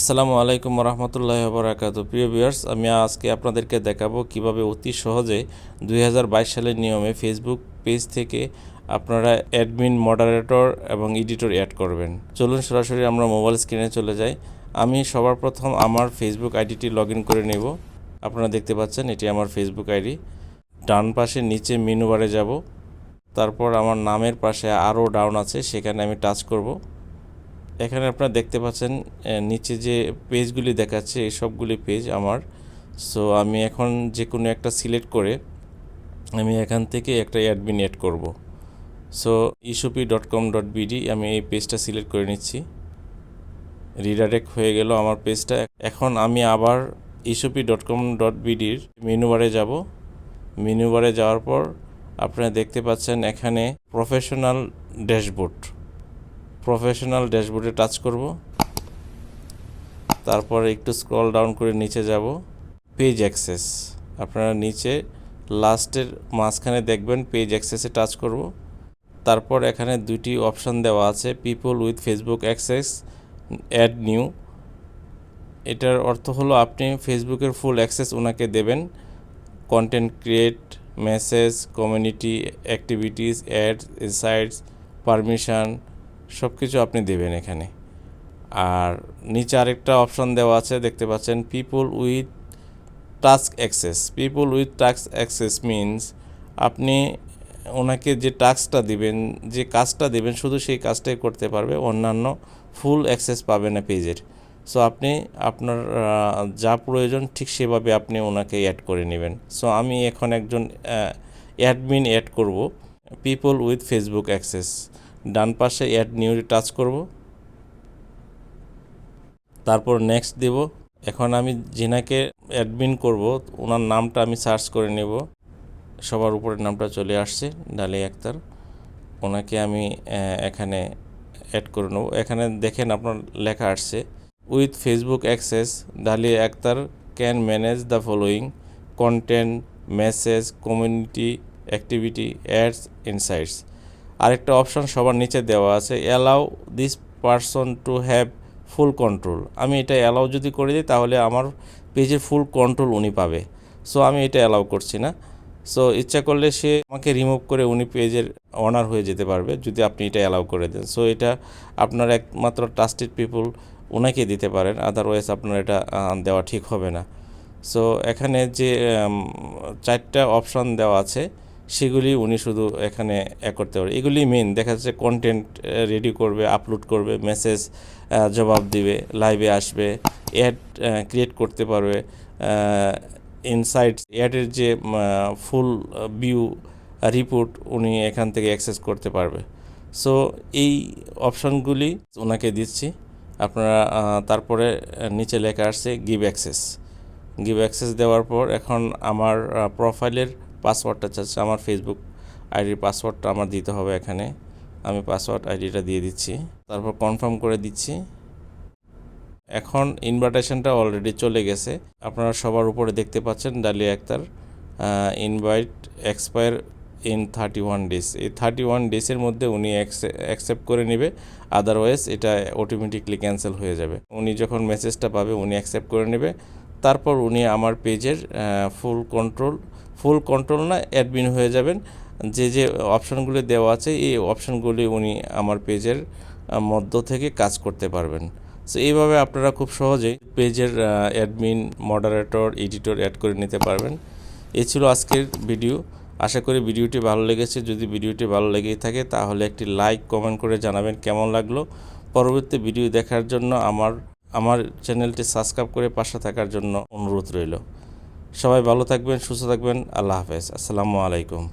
আসসালামু আলাইকুম রহমতুল্লাহি ওয়া বারাকাতুহু। প্রিয় ভিউয়ার্স, আমি আজকে আপনাদেরকে দেখাবো কিভাবে অতি সহজে 2022 সালের নিয়মে ফেসবুক পেজ থেকে আপনারা অ্যাডমিন, মডারেটর এবং এডিটর অ্যাড করবেন। চলুন সরাসরি আমরা মোবাইল স্ক্রিনে চলে যাই। আমি সবার প্রথম আমার ফেসবুক আইডিটি লগ ইন করে নেব। আপনারা দেখতে পাচ্ছেন এটি আমার ফেসবুক আইডি। ডান পাশে নিচে মেনু বারে যাব, তারপর আমার নামের পাশে আরও ডাউন আছে, সেখানে আমি টাচ করব। এখানে আপনারা দেখতে পাচ্ছেন নিচে যে পেজগুলি দেখাচ্ছে এই সবগুলি পেজ আমার। সো আমি এখন যে কোনো একটা সিলেক্ট করে আমি এখান থেকে একটা অ্যাডমিন অ্যাড করব। সো ishopi.com.bd আমি এই পেজটা সিলেক্ট করে নিচ্ছি। রিডাইরেক্ট হয়ে গেল আমার পেজটা। এখন আমি আবার ishopi.com.bdর মেনু বারে যাব। মেনু বারে যাওয়ার পর আপনারা দেখতে পাচ্ছেন এখানে প্রফেশনাল ড্যাশবোর্ডে টাচ করব। তারপর একটু স্ক্রল ডাউন করে নিচে যাব, পেজ অ্যাক্সেস। আপনারা নিচে লাস্টের মাঝখানে দেখবেন পেজ অ্যাক্সেসে টাচ করব। তারপর এখানে দুটি অপশান দেওয়া আছে, people with Facebook access, add new. এটার অর্থ হলো আপনি ফেসবুকের ফুল অ্যাক্সেস ওনাকে দেবেন। Content create, message, community, activities, ads, insights, permission সব কিছু আপনি দেবেন এখানে। আর নিচে আরেকটা অপশন দেওয়া আছে, দেখতে পাচ্ছেন people with task access means আপনি ওনাকে যে টাস্কটা দিবেন, যে কাজটা দেবেন, শুধু সেই কাজটাই করতে পারবে, অন্যান্য ফুল অ্যাক্সেস পাবে না পেজের। সো আপনি আপনার যা প্রয়োজন ঠিক সেভাবে আপনি ওনাকে অ্যাড করে নেবেন। সো আমি এখন একজন অ্যাডমিন অ্যাড করব, পিপল উইথ ফেসবুক অ্যাক্সেস। ডান পাশে অ্যাড নিউ টাচ করব, তারপর নেক্সট দেব। এখন আমি যিনাকে অ্যাডমিন করব ওনার নামটা আমি সার্চ করে নেব। সবার উপরে নামটা চলে আসছে, ডালিয়া আক্তার। ওনাকে আমি এখানে অ্যাড করে নেব। এখানে দেখেন আপনার লেখা আসছে, with Facebook access Dalia Akhtar can manage the following content, message, community, activity, ads, insights. আরেকটা অপশন সবার নিচে দেওয়া আছে, allow this person to have full control. আমি এটা অ্যালাউ যদি করে দিই তাহলে আমার পেজের ফুল কন্ট্রোল উনি পাবে। সো আমি এটা অ্যালাউ করছি না। সো ইচ্ছা করলে সে আমাকে রিমুভ করে উনি পেজের অনার হয়ে যেতে পারবে যদি আপনি এটা অ্যালাউ করে দেন। সো এটা আপনার একমাত্র ট্রাস্টেড পিপল ওনাকে দিতে পারেন, আদারওয়াইজ আপনার এটা দেওয়া ঠিক হবে না। সো এখানে যে 4টা অপশান দেওয়া আছে সেগুলি উনি শুধু এখানে করতে পারে। এগুলি মেন দেখা যাচ্ছে, কন্টেন্ট রেডি করবে, আপলোড করবে, মেসেজ জবাব দিবে, লাইভে আসবে, অ্যাড ক্রিয়েট করতে পারবে, ইনসাইটস অ্যাডের যে ফুল ভিউ রিপোর্ট উনি এখান থেকে অ্যাক্সেস করতে পারবে। সো এই অপশানগুলি ওনাকে দিচ্ছি আপনারা। তারপরে নিচে লেখা আসছে গিভ অ্যাক্সেস দেওয়ার পর এখন আমার প্রোফাইলের পাসওয়ার্ডটা চাচ্ছে, আমার ফেসবুক আইডির পাসওয়ার্ডটা আমার দিতে হবে এখানে। আমি পাসওয়ার্ড আইডিটা দিয়ে দিচ্ছি, তারপর কনফার্ম করে দিচ্ছি। এখন ইনভাইটেশনটা অলরেডি চলে গেছে, আপনারা সবার উপরে দেখতে পাচ্ছেন Dalia Akhtar invite expire in 31 days. এই 31 ডেজের মধ্যে উনি অ্যাকসেপ্ট করে নেবে, আদারওয়াইজ এটা অটোমেটিকলি ক্যান্সেল হয়ে যাবে। উনি যখন মেসেজটা পাবে উনি অ্যাকসেপ্ট করে নেবে, তারপর উনি আমার পেজের ফুল কন্ট্রোল না অ্যাডমিন হয়ে যাবেন। যে অপশানগুলি দেওয়া আছে এই অপশানগুলি উনি আমার পেজের মধ্য থেকে কাজ করতে পারবেন। সো এইভাবে আপনারা খুব সহজেই পেজের অ্যাডমিন, মডারেটর, এডিটর অ্যাড করে নিতে পারবেন। এই ছিল আজকের ভিডিও। আশা করি ভিডিওটি ভালো লেগেছে। যদি ভিডিওটি ভালো লেগেই থাকে তাহলে একটি লাইক, কমেন্ট করে জানাবেন কেমন লাগলো। পরবর্তী ভিডিও দেখার জন্য আমার চ্যানেলটি সাবস্ক্রাইব করে পাশে থাকার জন্য অনুরোধ রইল। সবাই ভালো থাকবেন, সুস্থ থাকবেন। আল্লাহ হাফেজ। আসসালামু আলাইকুম।